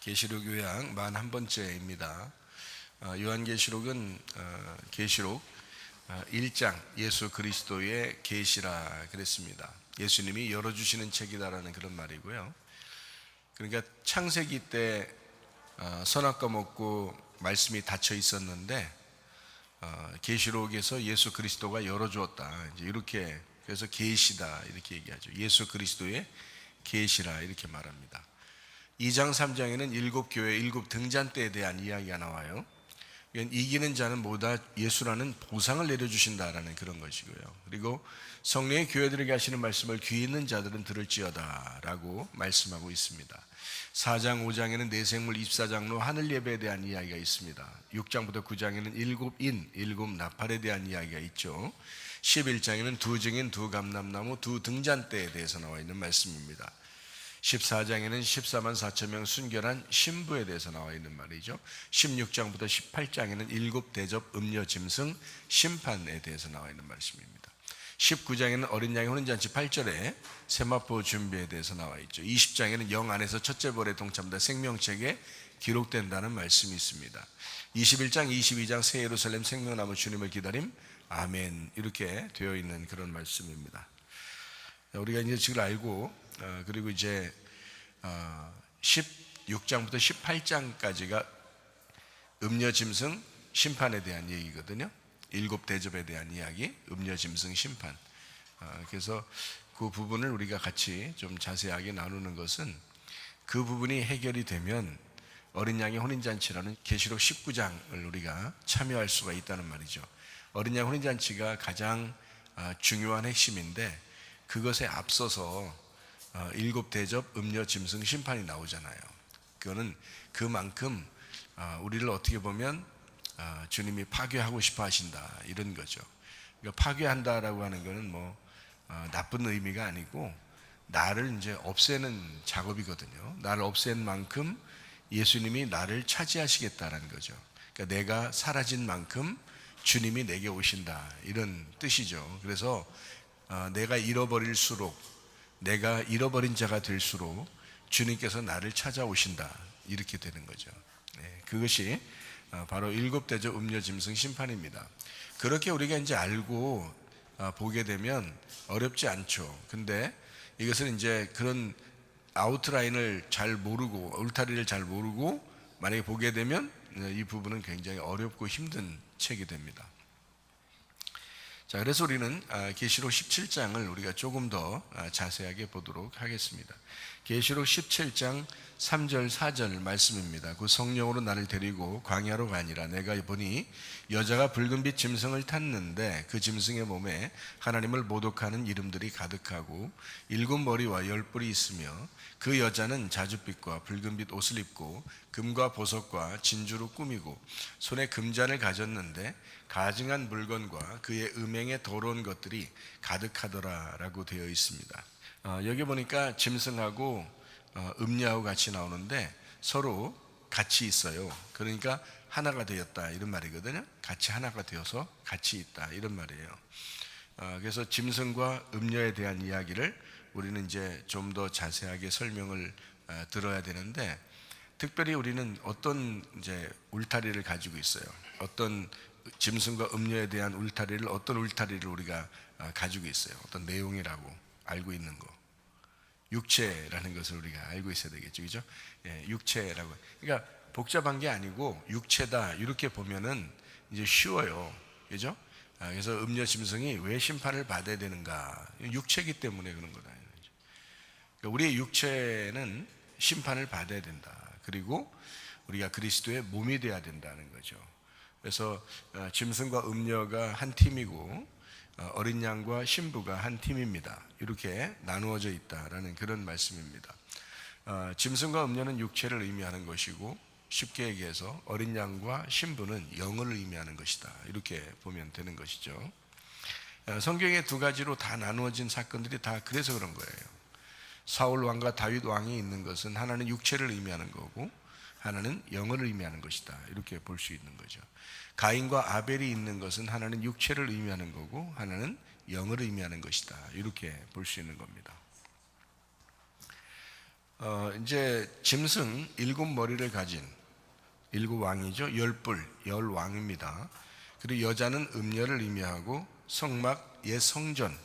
계시록 요약 41번째입니다. 요한계시록은 계시록 1장 예수 그리스도의 계시라 그랬습니다. 예수님이 열어주시는 책이다라는 그런 말이고요. 그러니까 창세기 때 선악과 먹고 말씀이 닫혀 있었는데 계시록에서 예수 그리스도가 열어주었다. 이제 이렇게 그래서 계시다 이렇게 얘기하죠. 예수 그리스도의 계시라 이렇게 말합니다. 2장 3장에는 7교회 7등잔대에 대한 이야기가 나와요. 이기는 자는 뭐다 예수라는 보상을 내려주신다라는 그런 것이고요. 그리고 성령의 교회들에게 하시는 말씀을 귀 있는 자들은 들을지어다 라고 말씀하고 있습니다. 4장 5장에는 내생물 24장로 하늘 예배에 대한 이야기가 있습니다. 6장부터 9장에는 7 나팔에 대한 이야기가 있죠. 11장에는 2증인 2감람나무 2등잔대에 대해서 나와 있는 말씀입니다. 14장에는 14만 4천 명 순결한 신부에 대해서 나와 있는 말이죠. 16장부터 18장에는 7대접 음료 짐승 심판에 대해서 나와 있는 말씀입니다. 19장에는 어린 양의 혼인잔치 8절에 세마포 준비에 대해서 나와 있죠. 20장에는 영 안에서 첫째 벌에 동참다 생명책에 기록된다는 말씀이 있습니다. 21장 22장 새 예루살렘 생명나무 주님을 기다림 아멘 이렇게 되어 있는 그런 말씀입니다. 우리가 이제 지금 알고 그리고 이제 16장부터 18장까지가 음녀짐승 심판에 대한 얘기거든요. 7대접에 대한 이야기, 음녀짐승 심판. 그래서 그 부분을 우리가 같이 좀 자세하게 나누는 것은 그 부분이 해결이 되면 어린 양의 혼인잔치라는 계시록 19장을 우리가 참여할 수가 있다는 말이죠. 어린 양 혼인잔치가 가장 중요한 핵심인데 그것에 앞서서 7대접 음녀 짐승 심판이 나오잖아요. 그거는 그만큼 우리를 어떻게 보면 주님이 파괴하고 싶어 하신다 이런 거죠. 그러니까 파괴한다라고 하는 거는 뭐 나쁜 의미가 아니고 나를 이제 없애는 작업이거든요. 나를 없앤 만큼 예수님이 나를 차지하시겠다라는 거죠. 그러니까 내가 사라진 만큼 주님이 내게 오신다 이런 뜻이죠. 그래서 내가 잃어버릴수록 내가 잃어버린 자가 될수록 주님께서 나를 찾아오신다 이렇게 되는 거죠. 그것이 바로 7대접 음녀 짐승 심판입니다. 그렇게 우리가 이제 알고 보게 되면 어렵지 않죠. 근데 이것은 이제 그런 아웃라인을 잘 모르고 울타리를 잘 모르고 만약에 보게 되면 이 부분은 굉장히 어렵고 힘든 책이 됩니다. 자, 그래서 우리는 계시록 17장을 우리가 조금 더 자세하게 보도록 하겠습니다. 계시록 17장 3절 4절 말씀입니다. 그 성령으로 나를 데리고 광야로 가니라. 내가 보니 여자가 붉은빛 짐승을 탔는데 그 짐승의 몸에 하나님을 모독하는 이름들이 가득하고 7머리와 10뿔이 있으며 그 여자는 자줏빛과 붉은빛 옷을 입고 금과 보석과 진주로 꾸미고 손에 금잔을 가졌는데 가증한 물건과 그의 음행에 더러운 것들이 가득하더라라고 되어 있습니다. 여기 보니까 짐승하고 음녀하고 같이 나오는데 서로 같이 있어요. 그러니까 하나가 되었다 이런 말이거든요. 같이 하나가 되어서 같이 있다 이런 말이에요. 그래서 짐승과 음녀에 대한 이야기를 우리는 이제 좀 더 자세하게 설명을 들어야 되는데 특별히 우리는 어떤 이제 울타리를 가지고 있어요. 어떤 짐승과 음녀에 대한 울타리를 어떤 울타리를 우리가 가지고 있어요. 어떤 내용이라고 알고 있는 거. 육체라는 것을 우리가 알고 있어야 되겠죠. 그죠? 예, 육체라고. 그러니까 복잡한 게 아니고 육체다. 이렇게 보면은 이제 쉬워요. 그죠? 그래서 음녀 짐승이 왜 심판을 받아야 되는가? 육체이기 때문에 그런 거다. 그러니까 우리의 육체는 심판을 받아야 된다. 그리고 우리가 그리스도의 몸이 되어야 된다는 거죠. 그래서 짐승과 음녀가 한 팀이고 어린 양과 신부가 한 팀입니다. 이렇게 나누어져 있다라는 그런 말씀입니다. 짐승과 음녀는 육체를 의미하는 것이고 쉽게 얘기해서 어린 양과 신부는 영을 의미하는 것이다. 이렇게 보면 되는 것이죠. 성경에 두 가지로 다 나누어진 사건들이 다 그래서 그런 거예요. 사울 왕과 다윗 왕이 있는 것은 하나는 육체를 의미하는 거고 하나는 영을 의미하는 것이다. 이렇게 볼 수 있는 거죠. 가인과 아벨이 있는 것은 하나는 육체를 의미하는 거고 하나는 영을 의미하는 것이다. 이렇게 볼 수 있는 겁니다. 이제 짐승 7머리를 가진 7왕이죠. 10뿔, 10왕입니다. 그리고 여자는 음녀를 의미하고 성막, 옛 성전,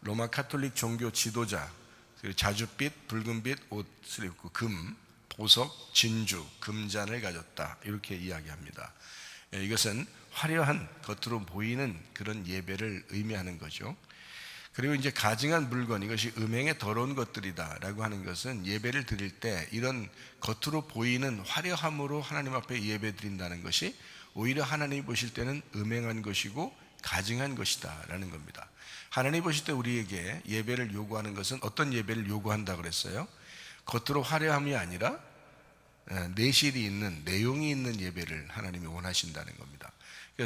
로마 카톨릭 종교 지도자, 그리고 자줏빛, 붉은빛 옷을 입고 금, 보석, 진주, 금잔을 가졌다. 이렇게 이야기합니다. 이것은 화려한 겉으로 보이는 그런 예배를 의미하는 거죠. 그리고 이제 가증한 물건, 이것이 음행에 더러운 것들이다라고 하는 것은 예배를 드릴 때 이런 겉으로 보이는 화려함으로 하나님 앞에 예배 드린다는 것이 오히려 하나님이 보실 때는 음행한 것이고 가증한 것이다라는 겁니다. 하나님이 보실 때 우리에게 예배를 요구하는 것은 어떤 예배를 요구한다 그랬어요? 겉으로 화려함이 아니라 내실이 있는, 내용이 있는 예배를 하나님이 원하신다는 겁니다.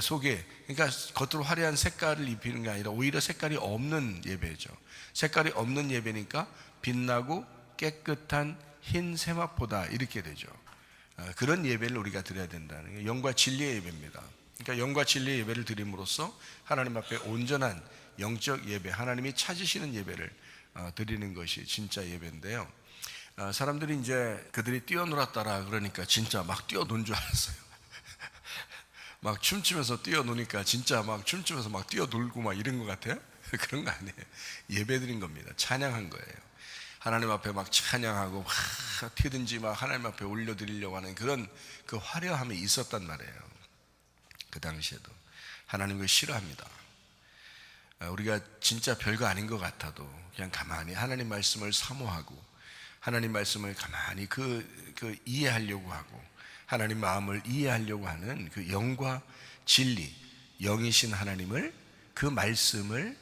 속에, 그러니까 겉으로 화려한 색깔을 입히는 게 아니라 오히려 색깔이 없는 예배죠. 색깔이 없는 예배니까 빛나고 깨끗한 흰 세마포다 이렇게 되죠. 그런 예배를 우리가 드려야 된다는 게 영과 진리의 예배입니다. 그러니까 영과 진리의 예배를 드림으로써 하나님 앞에 온전한 영적 예배, 하나님이 찾으시는 예배를 드리는 것이 진짜 예배인데요. 사람들이 이제 그들이 뛰어놀았다라 그러니까 진짜 막 뛰어논 줄 알았어요. 막 춤추면서 뛰어노니까 진짜 막 춤추면서 막 뛰어놀고 막 이런 것 같아요? 그런 거 아니에요. 예배드린 겁니다. 찬양한 거예요. 하나님 앞에 막 찬양하고 막 튀든지 막 하나님 앞에 올려드리려고 하는 그런 그 화려함이 있었단 말이에요. 그 당시에도 하나님 그걸 싫어합니다. 우리가 진짜 별거 아닌 것 같아도 그냥 가만히 하나님 말씀을 사모하고 하나님 말씀을 가만히 그 이해하려고 하고 하나님 마음을 이해하려고 하는 그 영과 진리, 영이신 하나님을, 그 말씀을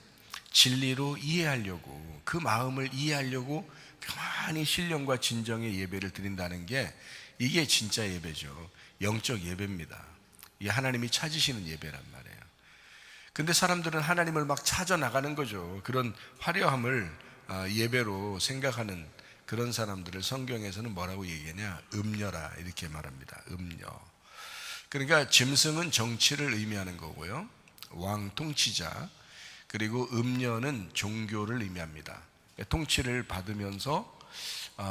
진리로 이해하려고, 그 마음을 이해하려고 가만히 신령과 진정의 예배를 드린다는 게 이게 진짜 예배죠. 영적 예배입니다. 이게 하나님이 찾으시는 예배란 말이에요. 근데 사람들은 하나님을 막 찾아 나가는 거죠. 그런 화려함을 예배로 생각하는 그런 사람들을 성경에서는 뭐라고 얘기하냐? 음녀라 이렇게 말합니다. 음녀. 그러니까 짐승은 정치를 의미하는 거고요. 왕 통치자, 그리고 음녀는 종교를 의미합니다. 통치를 받으면서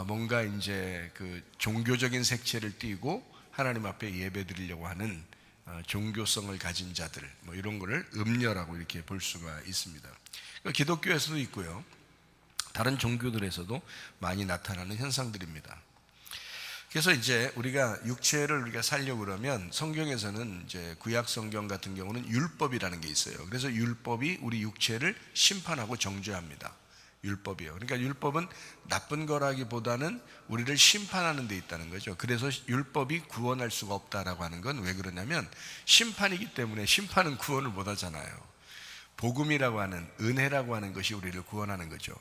뭔가 이제 그 종교적인 색채를 띠고 하나님 앞에 예배 드리려고 하는 종교성을 가진 자들, 뭐 이런 거를 음녀라고 이렇게 볼 수가 있습니다. 기독교에서도 있고요. 다른 종교들에서도 많이 나타나는 현상들입니다. 그래서 이제 우리가 육체를 우리가 살려고 그러면 성경에서는 이제 구약 성경 같은 경우는 율법이라는 게 있어요. 그래서 율법이 우리 육체를 심판하고 정죄합니다. 율법이요. 그러니까 율법은 나쁜 거라기보다는 우리를 심판하는 데 있다는 거죠. 그래서 율법이 구원할 수가 없다라고 하는 건 왜 그러냐면 심판이기 때문에 심판은 구원을 못 하잖아요. 복음이라고 하는, 은혜라고 하는 것이 우리를 구원하는 거죠.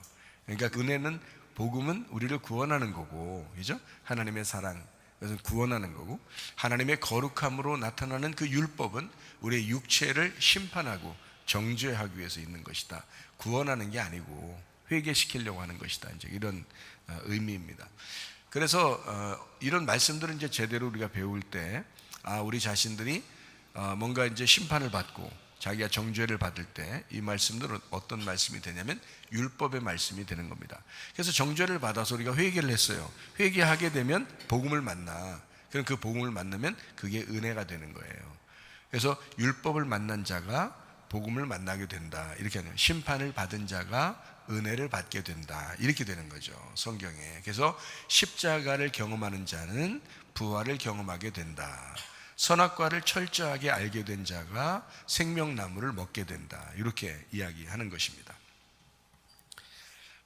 그러니까 은혜는, 복음은 우리를 구원하는 거고, 그죠? 하나님의 사랑, 그래서 구원하는 거고, 하나님의 거룩함으로 나타나는 그 율법은 우리의 육체를 심판하고 정죄하기 위해서 있는 것이다. 구원하는 게 아니고 회개시키려고 하는 것이다. 이제 이런 의미입니다. 그래서 이런 말씀들을 이제 제대로 우리가 배울 때, 우리 자신들이 뭔가 이제 심판을 받고 자기가 정죄를 받을 때 이 말씀들은 어떤 말씀이 되냐면 율법의 말씀이 되는 겁니다. 그래서 정죄를 받아서 우리가 회개를 했어요. 회개하게 되면 복음을 만나. 그럼 그 복음을 만나면 그게 은혜가 되는 거예요. 그래서 율법을 만난 자가 복음을 만나게 된다. 이렇게 하는, 심판을 받은 자가 은혜를 받게 된다. 이렇게 되는 거죠, 성경에. 그래서 십자가를 경험하는 자는 부활을 경험하게 된다. 선악과를 철저하게 알게 된 자가 생명나무를 먹게 된다. 이렇게 이야기하는 것입니다.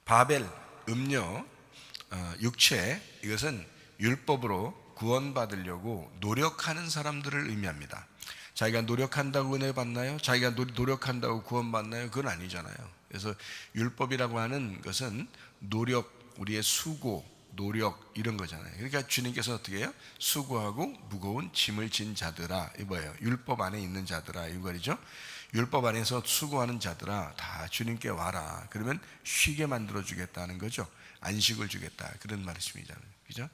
바벨, 음녀, 육체, 이것은 율법으로 구원받으려고 노력하는 사람들을 의미합니다. 자기가 노력한다고 은혜 받나요? 자기가 노력한다고 구원받나요? 그건 아니잖아요. 그래서 율법이라고 하는 것은 노력, 우리의 수고, 노력 이런 거잖아요. 그러니까 주님께서 어떻게 해요? 수고하고 무거운 짐을 진 자들아, 이 뭐예요? 율법 안에 있는 자들아, 이 말이죠. 율법 안에서 수고하는 자들아, 다 주님께 와라. 그러면 쉬게 만들어 주겠다는 거죠. 안식을 주겠다, 그런 말씀이잖아요. 그죠?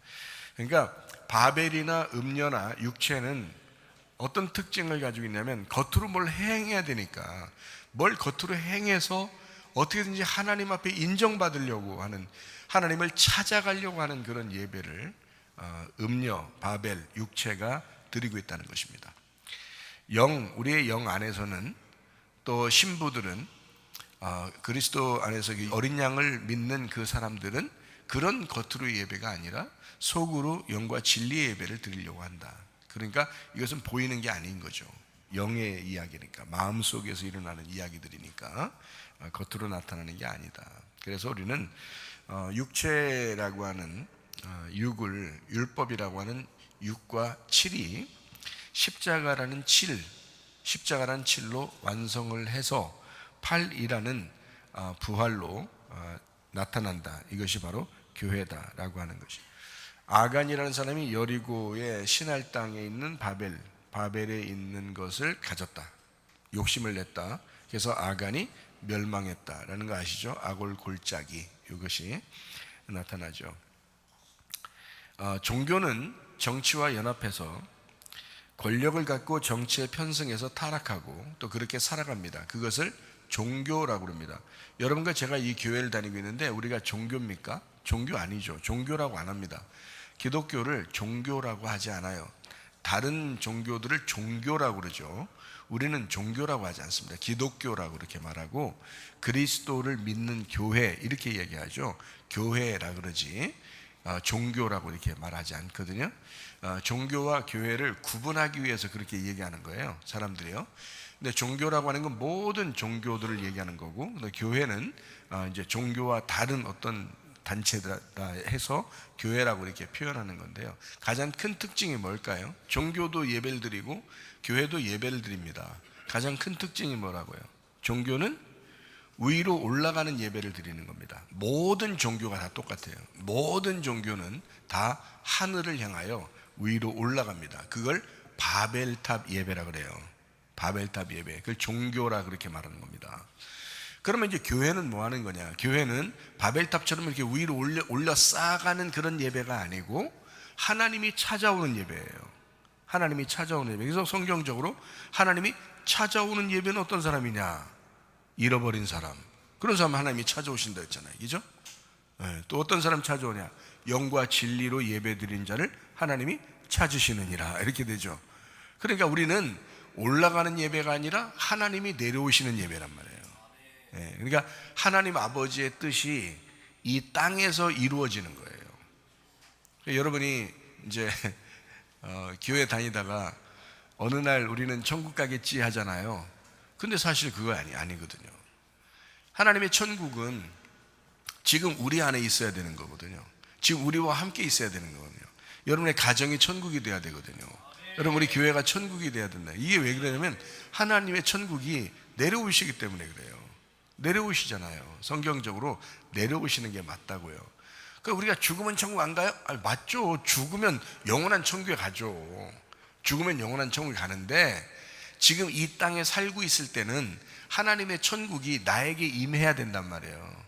그러니까 바벨이나 음녀나 육체는 어떤 특징을 가지고 있냐면 겉으로 뭘 행해야 되니까, 뭘 겉으로 행해서 어떻게든지 하나님 앞에 인정받으려고 하는, 하나님을 찾아가려고 하는 그런 예배를 음녀, 바벨, 육체가 드리고 있다는 것입니다. 우리의 영 안에서는, 또 신부들은, 그리스도 안에서 어린 양을 믿는 그 사람들은 그런 겉으로의 예배가 아니라 속으로 영과 진리의 예배를 드리려고 한다. 그러니까 이것은 보이는 게 아닌 거죠. 영의 이야기니까, 마음속에서 일어나는 이야기들이니까 겉으로 나타나는 게 아니다. 그래서 우리는 육체라고 하는 육을, 율법이라고 하는 6과 7이 십자가라는 7로 완성을 해서 8이라는 부활로 나타난다. 이것이 바로 교회다라고 하는 것이. 아간이라는 사람이 여리고의 신할 땅에 있는 바벨에 있는 것을 가졌다. 욕심을 냈다. 그래서 아간이 멸망했다라는 거 아시죠? 아골 골짜기, 이것이 나타나죠. 종교는 정치와 연합해서 권력을 갖고 정치에 편승해서 타락하고 또 그렇게 살아갑니다. 그것을 종교라고 합니다. 여러분과 제가 이 교회를 다니고 있는데 우리가 종교입니까? 종교 아니죠. 종교라고 안 합니다. 기독교를 종교라고 하지 않아요. 다른 종교들을 종교라고 그러죠. 우리는 종교라고 하지 않습니다. 기독교라고 이렇게 말하고, 그리스도를 믿는 교회 이렇게 얘기하죠. 교회라 그러지 종교라고 이렇게 말하지 않거든요. 종교와 교회를 구분하기 위해서 그렇게 얘기하는 거예요, 사람들이요. 근데 종교라고 하는 건 모든 종교들을 얘기하는 거고, 교회는 이제 종교와 다른 어떤 단체다 해서 교회라고 이렇게 표현하는 건데요. 가장 큰 특징이 뭘까요? 종교도 예배를 드리고 교회도 예배를 드립니다. 가장 큰 특징이 뭐라고요? 종교는 위로 올라가는 예배를 드리는 겁니다. 모든 종교가 다 똑같아요. 모든 종교는 다 하늘을 향하여 위로 올라갑니다. 그걸 바벨탑 예배라 그래요. 바벨탑 예배. 그걸 종교라 그렇게 말하는 겁니다. 그러면 이제 교회는 뭐 하는 거냐? 교회는 바벨탑처럼 이렇게 위로 올려 쌓아가는 그런 예배가 아니고 하나님이 찾아오는 예배예요. 하나님이 찾아오는 예배. 그래서 성경적으로 하나님이 찾아오는 예배는 어떤 사람이냐? 잃어버린 사람. 그런 사람 하나님이 찾아오신다 했잖아요. 그죠? 네. 또 어떤 사람 찾아오냐? 영과 진리로 예배 드린 자를 하나님이 찾으시느니라. 이렇게 되죠. 그러니까 우리는 올라가는 예배가 아니라 하나님이 내려오시는 예배란 말이에요. 네. 그러니까 하나님 아버지의 뜻이 이 땅에서 이루어지는 거예요. 여러분이 이제 교회 다니다가 어느 날 우리는 천국 가겠지 하잖아요. 근데 사실 그거 아니거든요. 하나님의 천국은 지금 우리 안에 있어야 되는 거거든요. 지금 우리와 함께 있어야 되는 거거든요. 여러분의 가정이 천국이 돼야 되거든요. 여러분, 우리 교회가 천국이 돼야 된다. 이게 왜 그러냐면 하나님의 천국이 내려오시기 때문에 그래요. 내려오시잖아요. 성경적으로 내려오시는 게 맞다고요. 그러니까 우리가 죽으면 천국 안 가요? 맞죠. 죽으면 영원한 천국에 가죠. 죽으면 영원한 천국에 가는데 지금 이 땅에 살고 있을 때는 하나님의 천국이 나에게 임해야 된단 말이에요.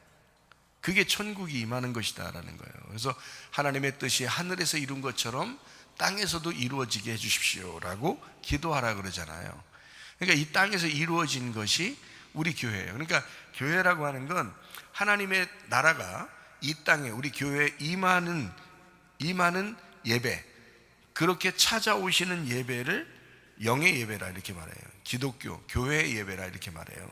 그게 천국이 임하는 것이다라는 거예요. 그래서 하나님의 뜻이 하늘에서 이룬 것처럼 땅에서도 이루어지게 해주십시오라고 기도하라 그러잖아요. 그러니까 이 땅에서 이루어진 것이 우리 교회예요. 그러니까 교회라고 하는 건 하나님의 나라가 이 땅에 우리 교회에 임하는 예배, 그렇게 찾아오시는 예배를 영의 예배라 이렇게 말해요. 기독교, 교회의 예배라 이렇게 말해요.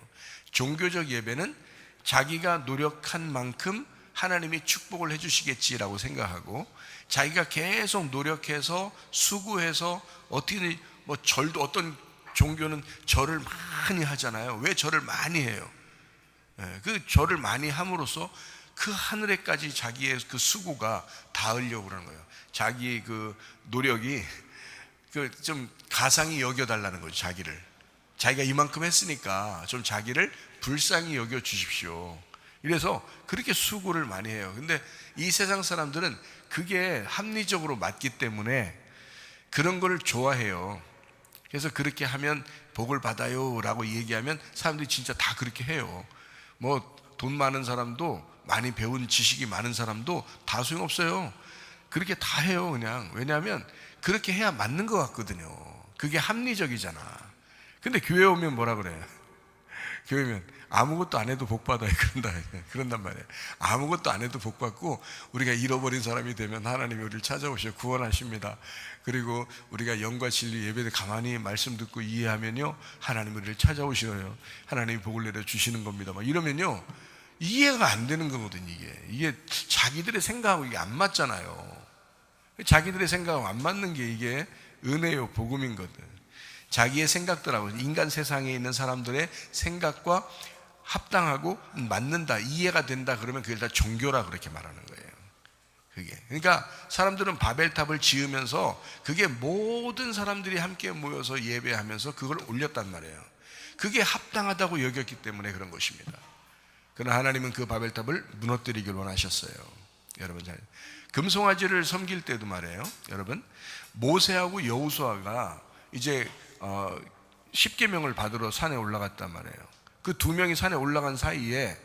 종교적 예배는 자기가 노력한 만큼 하나님이 축복을 해주시겠지라고 생각하고, 자기가 계속 노력해서 수고해서 어떻게 절도, 어떤 종교는 절을 많이 하잖아요. 왜 절을 많이 해요? 그 절을 많이 함으로써 그 하늘에까지 자기의 그 수고가 닿으려고 그러는 거예요. 자기의 그 노력이 좀 가상히 여겨달라는 거죠. 자기가 이만큼 했으니까 좀 자기를 불쌍히 여겨 주십시오. 이래서 그렇게 수고를 많이 해요. 근데 이 세상 사람들은 그게 합리적으로 맞기 때문에 그런 걸 좋아해요. 그래서 그렇게 하면 복을 받아요 라고 얘기하면 사람들이 진짜 다 그렇게 해요. 돈 많은 사람도, 많이 배운 지식이 많은 사람도 다 소용없어요. 그렇게 다 해요, 그냥. 왜냐하면 그렇게 해야 맞는 것 같거든요. 그게 합리적이잖아. 근데 교회 오면 뭐라 그래요? 교회면 아무것도 안 해도 복 받아요. 그런단 말이에요. 아무것도 안 해도 복 받고, 우리가 잃어버린 사람이 되면 하나님이 우리를 찾아오셔 구원하십니다. 그리고 우리가 영과 진리 예배를 가만히 말씀 듣고 이해하면요, 하나님이 우리를 찾아오시어요. 하나님이 복을 내려 주시는 겁니다. 막 이러면요, 이해가 안 되는 거거든요. 이게 자기들의 생각하고 이게 안 맞잖아요. 자기들의 생각하고 안 맞는 게 이게 은혜요, 복음인 거든. 자기의 생각들하고 인간 세상에 있는 사람들의 생각과 합당하고 맞는다, 이해가 된다 그러면 그게 다 종교라 그렇게 말하는 거예요. 그게. 그러니까 사람들은 바벨탑을 지으면서 그게 모든 사람들이 함께 모여서 예배하면서 그걸 올렸단 말이에요. 그게 합당하다고 여겼기 때문에 그런 것입니다. 그러나 하나님은 그 바벨탑을 무너뜨리길 원하셨어요. 여러분, 잘 금송아지를 섬길 때도 말이에요. 여러분, 모세하고 여호수아가 이제 10계명을 받으러 산에 올라갔단 말이에요. 그 두 명이 산에 올라간 사이에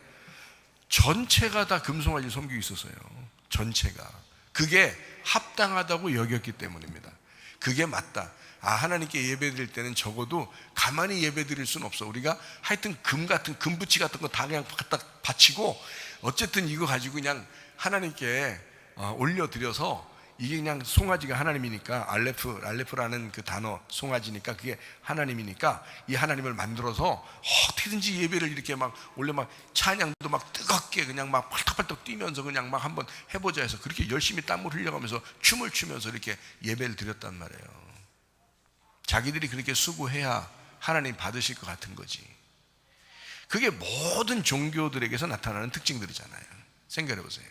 전체가 다 금송아지를 섬기고 있었어요. 전체가. 그게 합당하다고 여겼기 때문입니다. 그게 맞다. 하나님께 예배드릴 때는 적어도 가만히 예배드릴 수는 없어. 우리가 하여튼 금붙이 같은 거 다 그냥 갖다 바치고, 어쨌든 이거 가지고 그냥 하나님께 올려드려서, 이게 그냥 송아지가 하나님이니까, 알레프라는 그 단어, 송아지니까 그게 하나님이니까, 이 하나님을 만들어서 어떻게든지 예배를 이렇게 막, 원래 막 찬양도 막 뜨겁게 그냥 막 팔떡팔떡 뛰면서 그냥 막 한번 해보자 해서 그렇게 열심히 땀을 흘려가면서 춤을 추면서 이렇게 예배를 드렸단 말이에요. 자기들이 그렇게 수고해야 하나님 받으실 것 같은 거지. 그게 모든 종교들에게서 나타나는 특징들이잖아요. 생각해 보세요.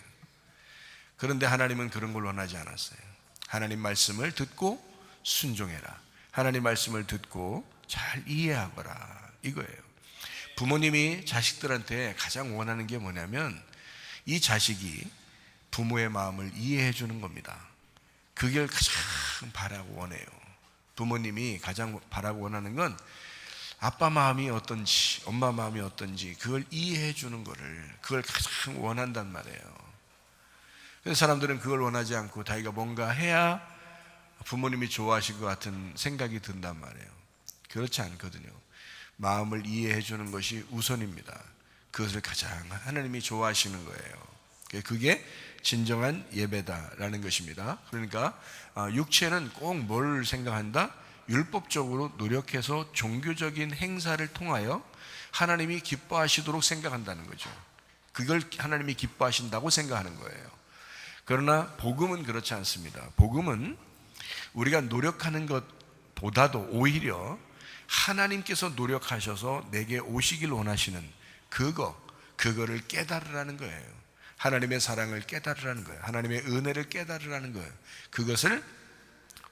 그런데 하나님은 그런 걸 원하지 않았어요. 하나님 말씀을 듣고 순종해라. 하나님 말씀을 듣고 잘 이해하거라, 이거예요. 부모님이 자식들한테 가장 원하는 게 뭐냐면, 이 자식이 부모의 마음을 이해해 주는 겁니다. 그걸 가장 바라고 원해요. 부모님이 가장 바라고 원하는 건 아빠 마음이 어떤지, 엄마 마음이 어떤지 그걸 이해해 주는 거를, 그걸 가장 원한단 말이에요. 그래서 사람들은 그걸 원하지 않고 자기가 뭔가 해야 부모님이 좋아하실 것 같은 생각이 든단 말이에요. 그렇지 않거든요. 마음을 이해해 주는 것이 우선입니다. 그것을 가장 하나님이 좋아하시는 거예요. 그게 진정한 예배다라는 것입니다. 그러니까 육체는 꼭 뭘 생각한다? 율법적으로 노력해서 종교적인 행사를 통하여 하나님이 기뻐하시도록 생각한다는 거죠. 그걸 하나님이 기뻐하신다고 생각하는 거예요. 그러나 복음은 그렇지 않습니다. 복음은 우리가 노력하는 것보다도 오히려 하나님께서 노력하셔서 내게 오시길 원하시는 그거를 깨달으라는 거예요. 하나님의 사랑을 깨달으라는 거예요. 하나님의 은혜를 깨달으라는 거예요. 그것을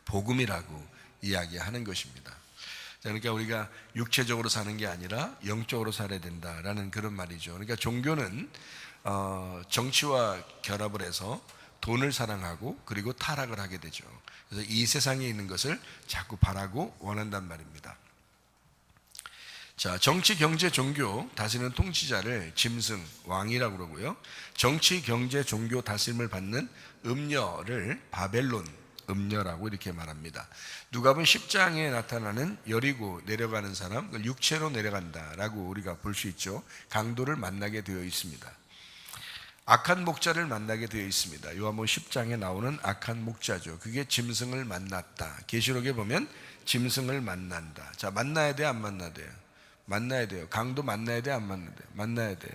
복음이라고 이야기하는 것입니다. 그러니까 우리가 육체적으로 사는 게 아니라 영적으로 살아야 된다라는 그런 말이죠. 그러니까 종교는 정치와 결합을 해서 돈을 사랑하고 그리고 타락을 하게 되죠. 그래서 이 세상에 있는 것을 자꾸 바라고 원한단 말입니다. 자, 정치, 경제, 종교 다스리는 통치자를 짐승, 왕이라고 그러고요. 정치, 경제, 종교 다스림을 받는 음녀를 바벨론, 음녀라고 이렇게 말합니다. 누가복음 10장에 나타나는 여리고 내려가는 사람, 그걸 육체로 내려간다라고 우리가 볼 수 있죠. 강도를 만나게 되어 있습니다. 악한 목자를 만나게 되어 있습니다. 요한복음 10장에 나오는 악한 목자죠. 그게 짐승을 만났다. 계시록에 보면 짐승을 만난다. 자, 만나야 돼, 안 만나야 돼요? 만나야 돼요. 강도 만나야 돼, 안 만나야 돼요? 만나야 돼요.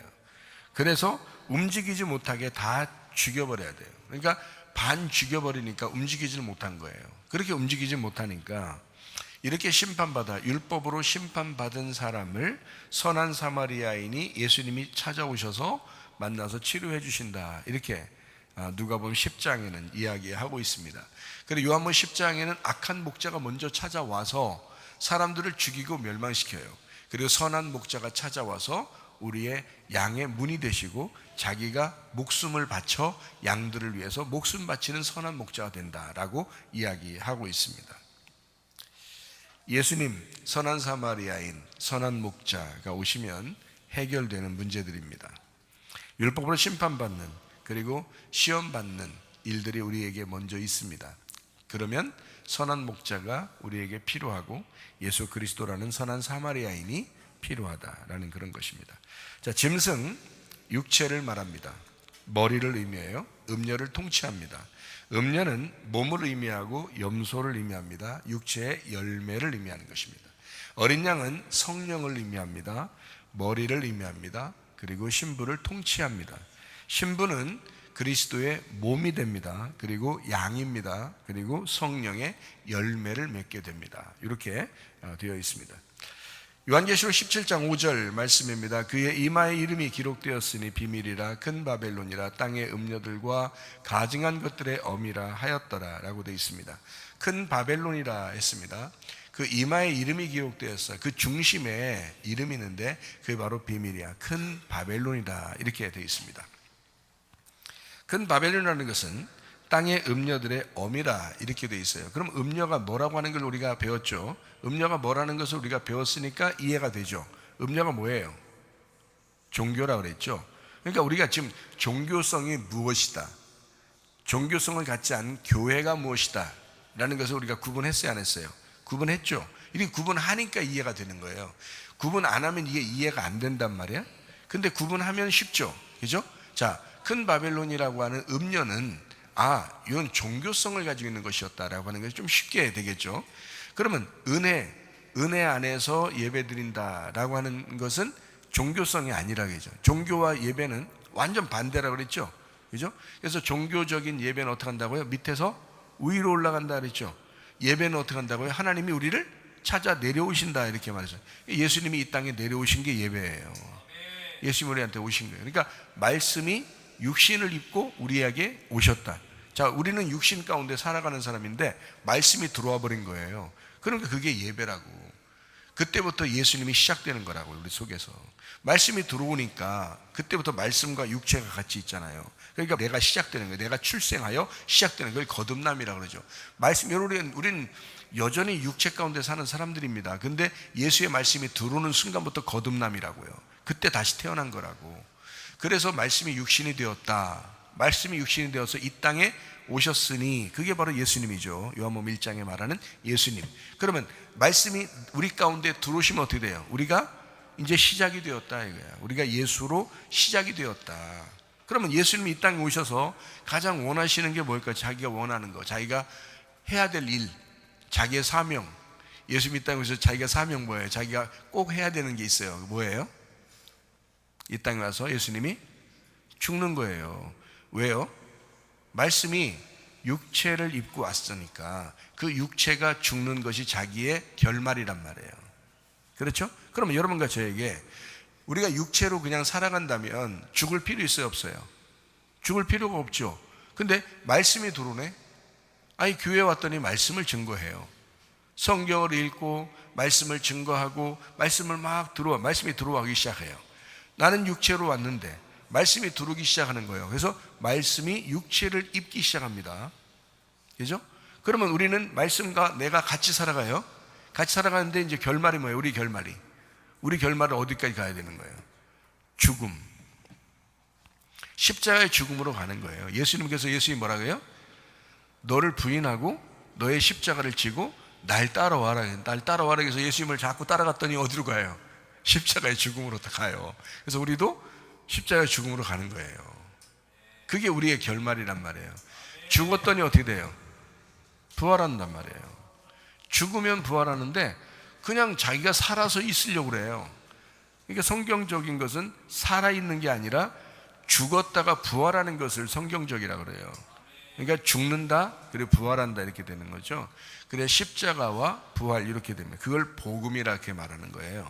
그래서 움직이지 못하게 다 죽여버려야 돼요. 그러니까 반 죽여버리니까 움직이지를 못한 거예요. 그렇게 움직이지 못하니까 이렇게 심판받아 율법으로 심판받은 사람을 선한 사마리아인이 예수님이 찾아오셔서 만나서 치료해 주신다, 이렇게 누가복음 10장에는 이야기하고 있습니다. 그리고 요한복음 10장에는 악한 목자가 먼저 찾아와서 사람들을 죽이고 멸망시켜요. 그리고 선한 목자가 찾아와서 우리의 양의 문이 되시고 자기가 목숨을 바쳐 양들을 위해서 목숨 바치는 선한 목자가 된다라고 이야기하고 있습니다. 예수님, 선한 사마리아인, 선한 목자가 오시면 해결되는 문제들입니다. 율법으로 심판받는, 그리고 시험받는 일들이 우리에게 먼저 있습니다. 그러면 선한 목자가 우리에게 필요하고 예수 그리스도라는 선한 사마리아인이 필요하다라는 그런 것입니다. 자, 짐승, 육체를 말합니다. 머리를 의미해요. 음녀를 통치합니다. 음녀는 몸을 의미하고 염소를 의미합니다. 육체의 열매를 의미하는 것입니다. 어린 양은 성령을 의미합니다. 머리를 의미합니다. 그리고 신부를 통치합니다. 신부는 그리스도의 몸이 됩니다. 그리고 양입니다. 그리고 성령의 열매를 맺게 됩니다. 이렇게 되어 있습니다. 요한계시록 17장 5절 말씀입니다. 그의 이마에 이름이 기록되었으니 비밀이라 큰 바벨론이라 땅의 음녀들과 가증한 것들의 어미라 하였더라 라고 되어 있습니다. 큰 바벨론이라 했습니다. 그 이마에 이름이 기록되었어요. 그 중심에 이름이 있는데 그게 바로 비밀이야. 큰 바벨론이다 이렇게 되어 있습니다. 큰 바벨론이라는 것은 땅의 음녀들의 어미라 이렇게 되어 있어요. 그럼 음녀가 뭐라고 하는 걸 우리가 배웠죠. 음녀가 뭐라는 것을 우리가 배웠으니까 이해가 되죠. 음녀가 뭐예요? 종교라고 그랬죠. 그러니까 우리가 지금 종교성이 무엇이다, 종교성을 갖지 않은 교회가 무엇이다 라는 것을 우리가 구분했어요, 안 했어요? 구분했죠. 이렇게 구분하니까 이해가 되는 거예요. 구분 안 하면 이게 이해가 안 된단 말이야. 근데 구분하면 쉽죠, 그죠? 자, 큰 바벨론이라고 하는 음녀는 이건 종교성을 가지고 있는 것이었다라고 하는 것이 좀 쉽게 되겠죠. 그러면 은혜 안에서 예배드린다라고 하는 것은 종교성이 아니라겠죠. 종교와 예배는 완전 반대라고 그랬죠, 그죠? 그래서 종교적인 예배는 어떻게 한다고요? 밑에서 위로 올라간다 그랬죠. 예배는 어떻게 한다고요? 하나님이 우리를 찾아 내려오신다 이렇게 말했어요. 예수님이 이 땅에 내려오신 게 예배예요. 예수님이 우리한테 오신 거예요. 그러니까 말씀이 육신을 입고 우리에게 오셨다. 자, 우리는 육신 가운데 살아가는 사람인데 말씀이 들어와 버린 거예요. 그러니까 그게 예배라고. 그때부터 예수님이 시작되는 거라고. 우리 속에서 말씀이 들어오니까 그때부터 말씀과 육체가 같이 있잖아요. 그러니까 내가 시작되는 거예요. 내가 출생하여 시작되는 걸 거듭남이라고 그러죠. 말씀, 우리는 여전히 육체 가운데 사는 사람들입니다. 근데 예수의 말씀이 들어오는 순간부터 거듭남이라고요. 그때 다시 태어난 거라고. 그래서 말씀이 육신이 되었다. 말씀이 육신이 되어서 이 땅에 오셨으니 그게 바로 예수님이죠. 요한복음 1장에 말하는 예수님. 그러면 말씀이 우리 가운데 들어오시면 어떻게 돼요? 우리가 이제 시작이 되었다 이거야. 우리가 예수로 시작이 되었다. 그러면 예수님이 이 땅에 오셔서 가장 원하시는 게 뭘까? 자기가 원하는 거, 자기가 해야 될 일, 자기의 사명. 예수님이 이 땅에 오셔서 자기가 사명 뭐예요? 자기가 꼭 해야 되는 게 있어요. 뭐예요? 이 땅에 와서 예수님이 죽는 거예요. 왜요? 말씀이 육체를 입고 왔으니까 그 육체가 죽는 것이 자기의 결말이란 말이에요. 그렇죠? 그러면 여러분과 저에게 우리가 육체로 그냥 살아간다면 죽을 필요 있어요, 없어요? 죽을 필요가 없죠. 근데 말씀이 들어오네. 교회 왔더니 말씀을 증거해요. 성경을 읽고 말씀을 증거하고 말씀을 말씀이 들어오기 시작해요. 나는 육체로 왔는데 말씀이 들어오기 시작하는 거예요. 그래서 말씀이 육체를 입기 시작합니다. 그죠? 그러면 우리는 말씀과 내가 같이 살아가요. 같이 살아가는데 이제 결말이 뭐예요? 우리 결말은 어디까지 가야 되는 거예요? 죽음. 십자가의 죽음으로 가는 거예요. 예수님께서 뭐라고 해요? 너를 부인하고 너의 십자가를 지고 날 따라와라. 날 따라와라 해서 예수님을 자꾸 따라갔더니 어디로 가요? 십자가의 죽음으로 가요. 그래서 우리도 십자가의 죽음으로 가는 거예요. 그게 우리의 결말이란 말이에요. 죽었더니 어떻게 돼요? 부활한단 말이에요. 죽으면 부활하는데 그냥 자기가 살아서 있으려고 그래요. 그러니까 성경적인 것은 살아있는 게 아니라 죽었다가 부활하는 것을 성경적이라고 그래요. 그러니까 죽는다 그리고 부활한다 이렇게 되는 거죠. 그래 십자가와 부활 이렇게 됩니다. 그걸 복음이라 이렇게 말하는 거예요.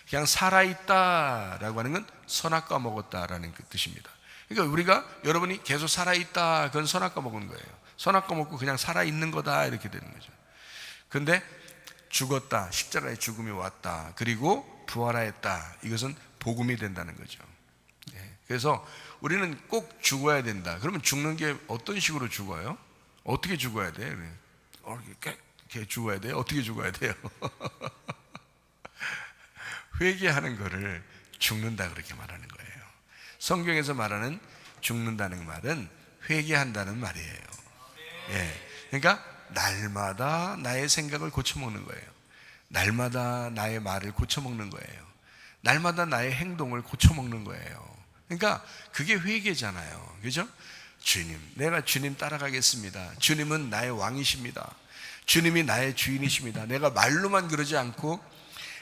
그냥 살아있다라고 하는 건 선악과 먹었다라는 그 뜻입니다. 그러니까 여러분이 계속 살아있다 그건 선악과 먹은 거예요. 선악과 먹고 그냥 살아있는 거다 이렇게 되는 거죠. 근데 죽었다, 십자가의 죽음이 왔다, 그리고 부활하였다, 이것은 복음이 된다는 거죠. 그래서 우리는 꼭 죽어야 된다. 그러면 죽는 게 어떤 식으로 죽어요? 어떻게 죽어야 돼? 이렇게 죽어야 돼요? 어떻게 죽어야 돼요? 회개하는 거를 죽는다 그렇게 말하는 거예요. 성경에서 말하는 죽는다는 말은 회개한다는 말이에요. 그러니까 날마다 나의 생각을 고쳐먹는 거예요. 날마다 나의 말을 고쳐먹는 거예요. 날마다 나의 행동을 고쳐먹는 거예요. 그러니까 그게 회개잖아요. 그죠? 주님, 내가 주님 따라가겠습니다. 주님은 나의 왕이십니다. 주님이 나의 주인이십니다. 내가 말로만 그러지 않고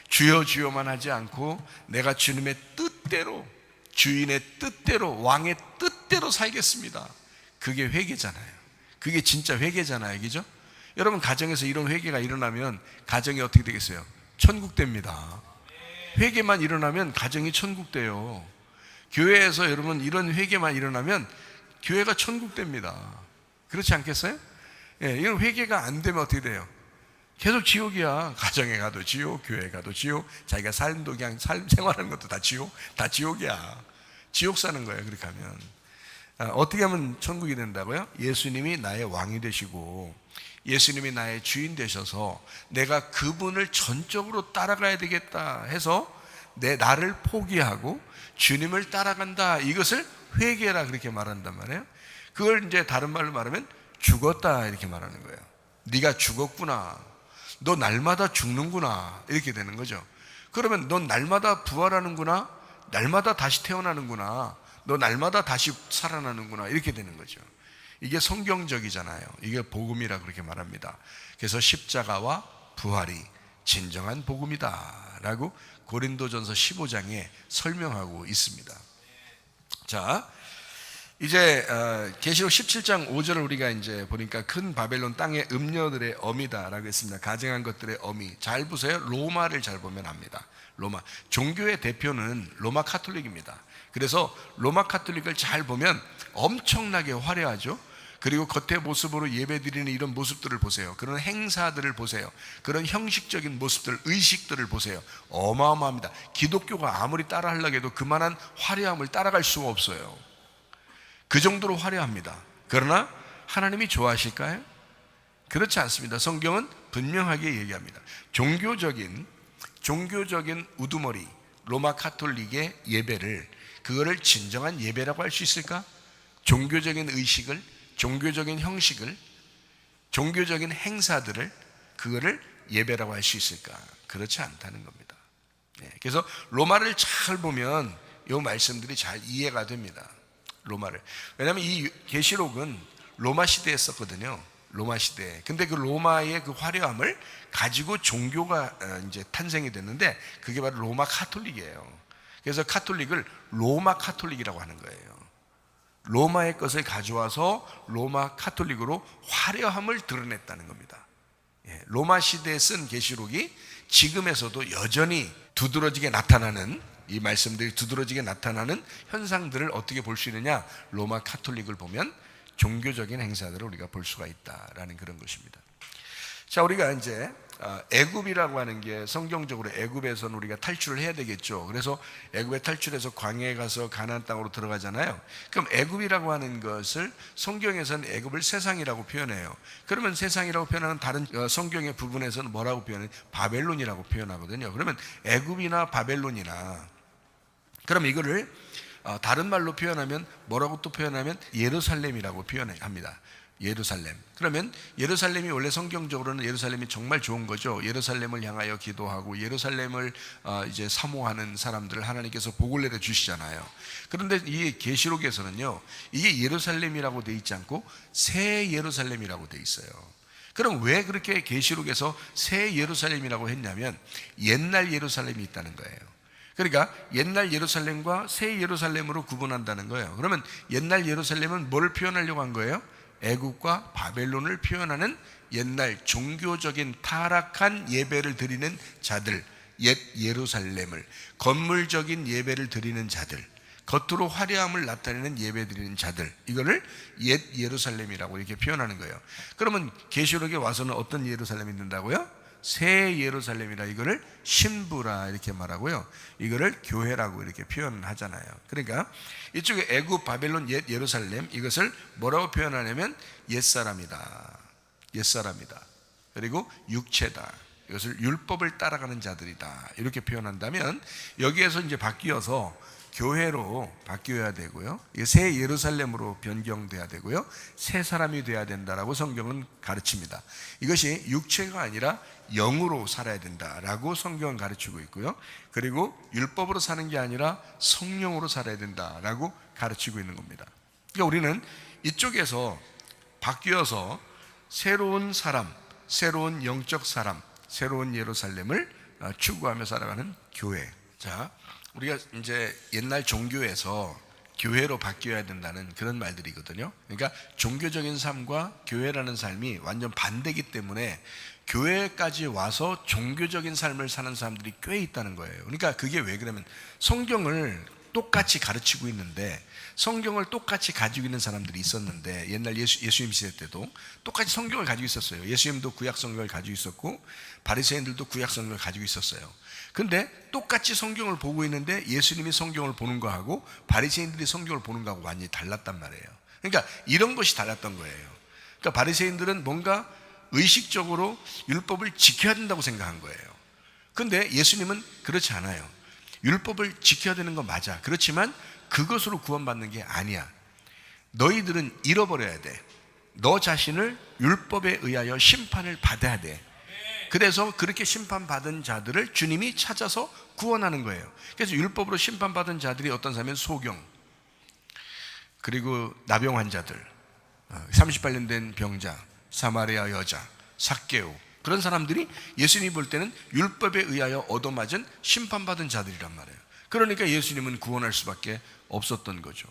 주여 주여만 하지 않고 내가 주님의 뜻대로, 주인의 뜻대로, 왕의 뜻대로 살겠습니다. 그게 회개잖아요. 그게 진짜 회개잖아요. 그죠? 여러분, 가정에서 이런 회개가 일어나면 가정이 어떻게 되겠어요? 천국 됩니다. 회개만 일어나면 가정이 천국 돼요. 교회에서 여러분 이런 회개만 일어나면 교회가 천국 됩니다. 그렇지 않겠어요? 예, 이런 회개가 안 되면 어떻게 돼요? 계속 지옥이야. 가정에 가도 지옥, 교회에 가도 지옥, 자기가 삶도 그냥 생활하는 것도 다 지옥, 다 지옥이야. 지옥 사는 거예요. 그렇게 하면. 어떻게 하면 천국이 된다고요? 예수님이 나의 왕이 되시고 예수님이 나의 주인 되셔서 내가 그분을 전적으로 따라가야 되겠다 해서 나를 포기하고 주님을 따라간다. 이것을 회개라 그렇게 말한단 말이에요. 그걸 이제 다른 말로 말하면 죽었다 이렇게 말하는 거예요. 네가 죽었구나. 너 날마다 죽는구나. 이렇게 되는 거죠. 그러면 넌 날마다 부활하는구나. 날마다 다시 태어나는구나. 너 날마다 다시 살아나는구나. 이렇게 되는 거죠. 이게 성경적이잖아요. 이게 복음이라 그렇게 말합니다. 그래서 십자가와 부활이 진정한 복음이다 라고 고린도전서 15장에 설명하고 있습니다. 자, 이제 계시록 17장 5절을 우리가 이제 보니까 큰 바벨론 땅의 음녀들의 어미다라고 했습니다. 가증한 것들의 어미. 잘 보세요. 로마를 잘 보면 압니다. 로마. 종교의 대표는 로마 카톨릭입니다. 그래서 로마 카톨릭을 잘 보면 엄청나게 화려하죠. 그리고 겉의 모습으로 예배드리는 이런 모습들을 보세요. 그런 행사들을 보세요. 그런 형식적인 모습들, 의식들을 보세요. 어마어마합니다. 기독교가 아무리 따라하려고 해도 그만한 화려함을 따라갈 수가 없어요. 그 정도로 화려합니다. 그러나 하나님이 좋아하실까요? 그렇지 않습니다. 성경은 분명하게 얘기합니다. 종교적인 우두머리 로마 카톨릭의 예배를, 그거를 진정한 예배라고 할 수 있을까? 종교적인 의식을, 종교적인 형식을, 종교적인 행사들을, 그거를 예배라고 할 수 있을까? 그렇지 않다는 겁니다. 그래서 로마를 잘 보면 이 말씀들이 잘 이해가 됩니다. 로마를. 왜냐하면 이 계시록은 로마 시대에 썼거든요. 로마 시대에. 근데 그 로마의 그 화려함을 가지고 종교가 이제 탄생이 됐는데 그게 바로 로마 카톨릭이에요. 그래서 카톨릭을 로마 카톨릭이라고 하는 거예요. 로마의 것을 가져와서 로마 카톨릭으로 화려함을 드러냈다는 겁니다. 로마 시대에 쓴 계시록이 지금에서도 여전히 두드러지게 나타나는, 이 말씀들이 두드러지게 나타나는 현상들을 어떻게 볼 수 있느냐? 로마 카톨릭을 보면 종교적인 행사들을 우리가 볼 수가 있다라는 그런 것입니다. 자, 우리가 이제 애굽이라고 하는 게 성경적으로 애굽에서는 우리가 탈출을 해야 되겠죠. 그래서 애굽에 탈출해서 광야에 가서 가나안 땅으로 들어가잖아요. 그럼 애굽이라고 하는 것을 성경에서는 애굽을 세상이라고 표현해요. 그러면 세상이라고 표현하는 다른 성경의 부분에서는 뭐라고 표현해요? 바벨론이라고 표현하거든요. 그러면 애굽이나 바벨론이나, 그럼 이거를 다른 말로 표현하면 뭐라고 또 표현하면 예루살렘이라고 표현합니다. 예루살렘. 그러면 예루살렘이 원래 성경적으로는 예루살렘이 정말 좋은 거죠. 예루살렘을 향하여 기도하고 예루살렘을 이제 사모하는 사람들을 하나님께서 복을 내려 주시잖아요. 그런데 이 계시록에서는요, 이게 예루살렘이라고 돼 있지 않고 새 예루살렘이라고 돼 있어요. 그럼 왜 그렇게 계시록에서 새 예루살렘이라고 했냐면 옛날 예루살렘이 있다는 거예요. 그러니까 옛날 예루살렘과 새 예루살렘으로 구분한다는 거예요. 그러면 옛날 예루살렘은 뭘 표현하려고 한 거예요? 애굽과 바벨론을 표현하는 옛날 종교적인 타락한 예배를 드리는 자들, 옛 예루살렘을, 건물적인 예배를 드리는 자들, 겉으로 화려함을 나타내는 예배 드리는 자들, 이거를 옛 예루살렘이라고 이렇게 표현하는 거예요. 그러면 계시록에 와서는 어떤 예루살렘이 된다고요? 새 예루살렘이라, 이거를 신부라 이렇게 말하고요, 이거를 교회라고 이렇게 표현하잖아요. 그러니까 이쪽에 애굽, 바벨론, 옛 예루살렘, 이것을 뭐라고 표현하냐면 옛사람이다, 옛사람이다, 그리고 육체다, 이것을 율법을 따라가는 자들이다 이렇게 표현한다면, 여기에서 이제 바뀌어서 교회로 바뀌어야 되고요, 새 예루살렘으로 변경돼야 되고요, 새 사람이 돼야 된다라고 성경은 가르칩니다. 이것이 육체가 아니라 영으로 살아야 된다라고 성경은 가르치고 있고요, 그리고 율법으로 사는 게 아니라 성령으로 살아야 된다라고 가르치고 있는 겁니다. 그러니까 우리는 이쪽에서 바뀌어서 새로운 사람, 새로운 영적 사람, 새로운 예루살렘을 추구하며 살아가는 교회. 자, 우리가 이제 옛날 종교에서 교회로 바뀌어야 된다는 그런 말들이거든요. 그러니까 종교적인 삶과 교회라는 삶이 완전 반대이기 때문에 교회까지 와서 종교적인 삶을 사는 사람들이 꽤 있다는 거예요. 그러니까 그게 왜 그러면 성경을 똑같이 가르치고 있는데, 성경을 똑같이 가지고 있는 사람들이 있었는데, 옛날 예수님 시대 때도 똑같이 성경을 가지고 있었어요. 예수님도 구약 성경을 가지고 있었고 바리새인들도 구약 성경을 가지고 있었어요. 근데 똑같이 성경을 보고 있는데 예수님이 성경을 보는 거하고 바리새인들이 성경을 보는 거하고 완전히 달랐단 말이에요. 그러니까 이런 것이 달랐던 거예요. 그러니까 바리새인들은 뭔가 의식적으로 율법을 지켜야 된다고 생각한 거예요. 근데 예수님은 그렇지 않아요. 율법을 지켜야 되는 거 맞아. 그렇지만 그것으로 구원받는 게 아니야. 너희들은 잃어버려야 돼. 너 자신을 율법에 의하여 심판을 받아야 돼. 그래서 그렇게 심판받은 자들을 주님이 찾아서 구원하는 거예요. 그래서 율법으로 심판받은 자들이 어떤 사람은 소경, 그리고 나병 환자들, 38년 된 병자, 사마리아 여자, 삭개오, 그런 사람들이 예수님이 볼 때는 율법에 의하여 얻어맞은 심판받은 자들이란 말이에요. 그러니까 예수님은 구원할 수밖에 없었던 거죠.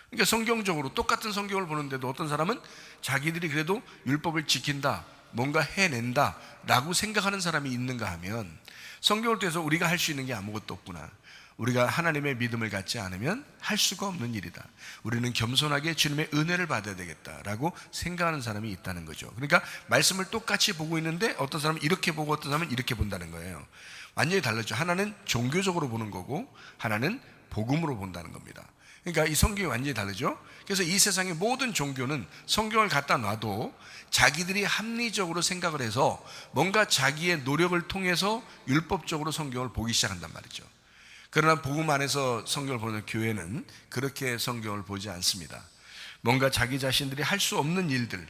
그러니까 성경적으로 똑같은 성경을 보는데도 어떤 사람은 자기들이 그래도 율법을 지킨다, 뭔가 해낸다 라고 생각하는 사람이 있는가 하면, 성경을 통해서 우리가 할 수 있는 게 아무것도 없구나, 우리가 하나님의 믿음을 갖지 않으면 할 수가 없는 일이다, 우리는 겸손하게 주님의 은혜를 받아야 되겠다라고 생각하는 사람이 있다는 거죠. 그러니까 말씀을 똑같이 보고 있는데 어떤 사람은 이렇게 보고 어떤 사람은 이렇게 본다는 거예요. 완전히 달라져. 하나는 종교적으로 보는 거고 하나는 복음으로 본다는 겁니다. 그러니까 이 성경이 완전히 다르죠. 그래서 이 세상의 모든 종교는 성경을 갖다 놔도 자기들이 합리적으로 생각을 해서 뭔가 자기의 노력을 통해서 율법적으로 성경을 보기 시작한단 말이죠. 그러나 복음 안에서 성경을 보는 교회는 그렇게 성경을 보지 않습니다. 뭔가 자기 자신들이 할 수 없는 일들,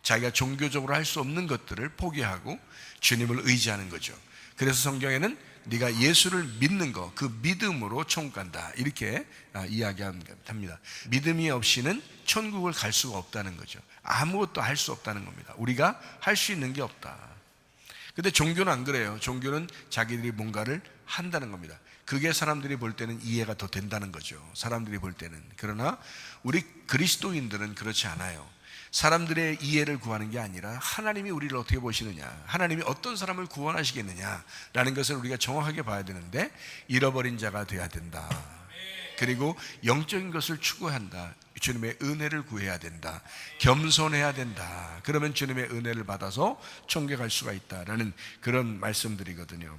자기가 종교적으로 할 수 없는 것들을 포기하고 주님을 의지하는 거죠. 그래서 성경에는 네가 예수를 믿는 거, 그 믿음으로 천국 간다, 이렇게 이야기합니다. 믿음이 없이는 천국을 갈 수가 없다는 거죠. 아무것도 할 수 없다는 겁니다. 우리가 할 수 있는 게 없다. 근데 종교는 안 그래요. 종교는 자기들이 뭔가를 한다는 겁니다. 그게 사람들이 볼 때는 이해가 더 된다는 거죠. 사람들이 볼 때는. 그러나 우리 그리스도인들은 그렇지 않아요. 사람들의 이해를 구하는 게 아니라 하나님이 우리를 어떻게 보시느냐, 하나님이 어떤 사람을 구원하시겠느냐라는 것을 우리가 정확하게 봐야 되는데, 잃어버린 자가 돼야 된다. 그리고 영적인 것을 추구한다. 주님의 은혜를 구해야 된다. 겸손해야 된다. 그러면 주님의 은혜를 받아서 천국에 갈 수가 있다라는 그런 말씀들이거든요.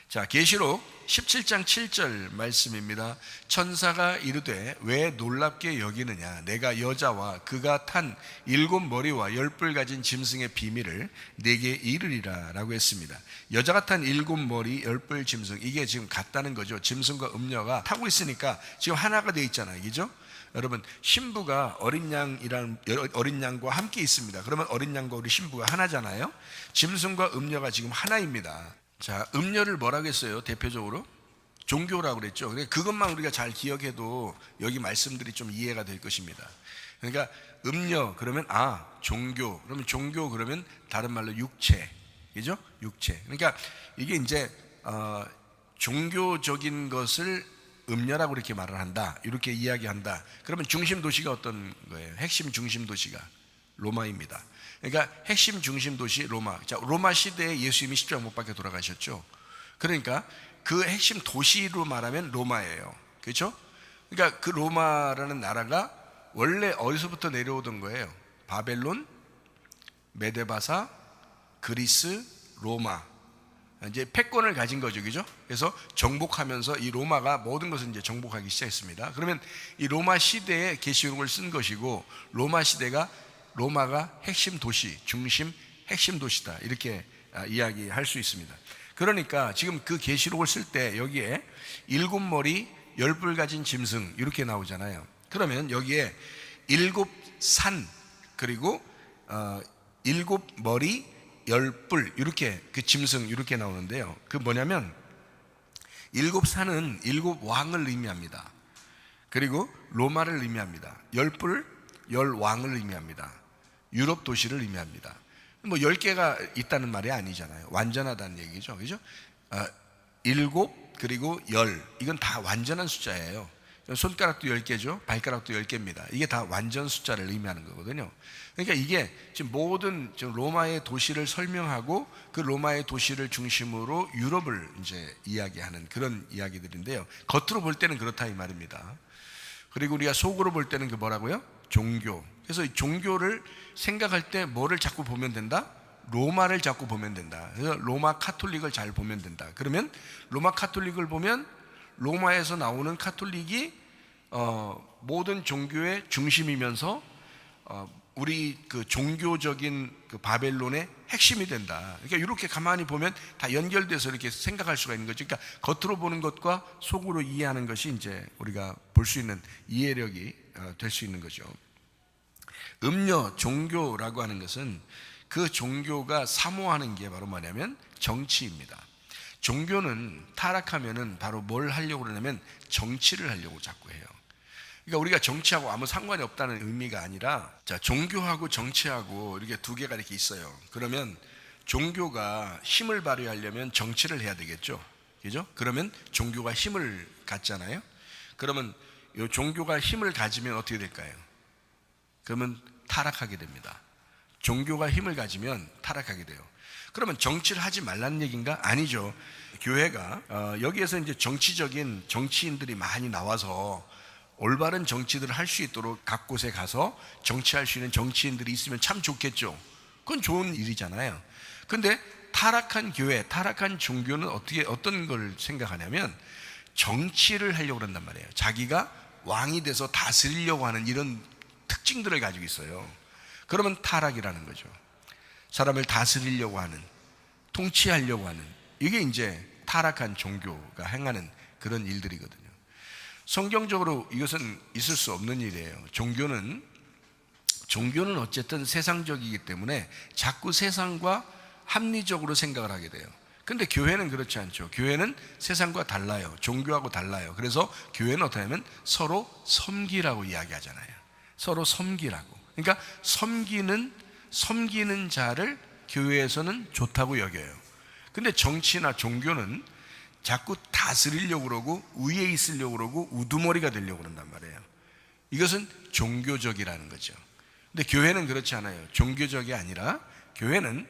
자, 계시록 17장 7절 말씀입니다. 천사가 이르되 왜 놀랍게 여기느냐, 내가 여자와 그가 탄 7머리와 10뿔 가진 짐승의 비밀을 내게 이르리라 라고 했습니다. 여자가 탄 7머리 10뿔 짐승, 이게 지금 같다는 거죠. 짐승과 음녀가 타고 있으니까 지금 하나가 되어 있잖아요, 그죠? 여러분, 신부가 어린 양과 함께 있습니다. 그러면 어린 양과 우리 신부가 하나잖아요. 짐승과 음녀가 지금 하나입니다. 자, 음녀를 뭐라고 했어요? 대표적으로 종교라고 그랬죠. 그것만 우리가 잘 기억해도 여기 말씀들이 좀 이해가 될 것입니다. 그러니까 음녀 그러면 종교, 그러면 종교 그러면 다른 말로 육체, 그죠? 육체. 그러니까 이게 이제 종교적인 것을 음녀라고 이렇게 말을 한다, 이렇게 이야기한다. 그러면 중심 도시가 어떤 거예요? 핵심 중심 도시가 로마입니다. 그러니까 핵심 중심 도시 로마. 자, 로마 시대에 예수님이 십자가 못 박혀 돌아가셨죠. 그러니까 그 핵심 도시로 말하면 로마예요. 그렇죠? 그러니까 그 로마라는 나라가 원래 어디서부터 내려오던 거예요? 바벨론, 메데바사, 그리스, 로마. 이제 패권을 가진 거죠, 그죠? 그래서 정복하면서 이 로마가 모든 것을 이제 정복하기 시작했습니다. 그러면 이 로마 시대에 계시록을 쓴 것이고, 로마가 핵심 도시, 중심 핵심 도시다, 이렇게 이야기할 수 있습니다. 그러니까 지금 그 계시록을 쓸 때 여기에 7머리 10뿔 가진 짐승 이렇게 나오잖아요. 그러면 여기에 7산 그리고 7머리 10뿔 이렇게 그 짐승 이렇게 나오는데요. 그 뭐냐면 7산은 7왕을 의미합니다. 그리고 로마를 의미합니다. 10뿔 10왕을 의미합니다. 유럽 도시를 의미합니다. 뭐 10개가 있다는 말이 아니잖아요. 완전하다는 얘기죠. 그죠? 7 그리고 10 이건 다 완전한 숫자예요. 손가락도 10개죠. 발가락도 10개입니다. 이게 다 완전 숫자를 의미하는 거거든요. 그러니까 이게 지금 모든 로마의 도시를 설명하고 그 로마의 도시를 중심으로 유럽을 이제 이야기하는 그런 이야기들인데요. 겉으로 볼 때는 그렇다 이 말입니다. 그리고 우리가 속으로 볼 때는 그 뭐라고요? 종교. 그래서 이 종교를 생각할 때 뭐를 자꾸 보면 된다? 로마를 자꾸 보면 된다. 그래서 로마 카톨릭을 잘 보면 된다. 그러면 로마 카톨릭을 보면 로마에서 나오는 카톨릭이 모든 종교의 중심이면서 우리 그 종교적인 그 바벨론의 핵심이 된다. 그러니까 이렇게 가만히 보면 다 연결돼서 이렇게 생각할 수가 있는 거죠. 그러니까 겉으로 보는 것과 속으로 이해하는 것이 이제 우리가 볼 수 있는 이해력이 될 수 있는 거죠. 음료, 종교라고 하는 것은 그 종교가 사모하는 게 바로 뭐냐면 정치입니다. 종교는 타락하면은 바로 뭘 하려고 그러냐면 정치를 하려고 자꾸 해요. 그러니까 우리가 정치하고 아무 상관이 없다는 의미가 아니라, 자, 종교하고 정치하고 이렇게 두 개가 이렇게 있어요. 그러면 종교가 힘을 발휘하려면 정치를 해야 되겠죠. 그죠? 그러면 종교가 힘을 갖잖아요. 그러면 이 종교가 힘을 가지면 어떻게 될까요? 그러면 타락하게 됩니다. 종교가 힘을 가지면 타락하게 돼요. 그러면 정치를 하지 말라는 얘기인가? 아니죠. 교회가 여기에서 이제 정치적인 정치인들이 많이 나와서 올바른 정치들을 할 수 있도록 각 곳에 가서 정치할 수 있는 정치인들이 있으면 참 좋겠죠. 그건 좋은 일이잖아요. 근데 타락한 교회, 타락한 종교는 어떤 걸 생각하냐면 정치를 하려고 한단 말이에요. 자기가 왕이 돼서 다스리려고 하는 이런 특징들을 가지고 있어요. 그러면 타락이라는 거죠. 사람을 다스리려고 하는, 통치하려고 하는, 이게 이제 타락한 종교가 행하는 그런 일들이거든요. 성경적으로 이것은 있을 수 없는 일이에요. 종교는 어쨌든 세상적이기 때문에 자꾸 세상과 합리적으로 생각을 하게 돼요. 근데 교회는 그렇지 않죠. 교회는 세상과 달라요. 종교하고 달라요. 그래서 교회는 어떻게 하면 서로 섬기라고 이야기하잖아요. 서로 섬기라고. 그러니까 섬기는 자를 교회에서는 좋다고 여겨요. 근데 정치나 종교는 자꾸 다스리려고 그러고 위에 있으려고 그러고 우두머리가 되려고 그런단 말이에요. 이것은 종교적이라는 거죠. 근데 교회는 그렇지 않아요. 종교적이 아니라 교회는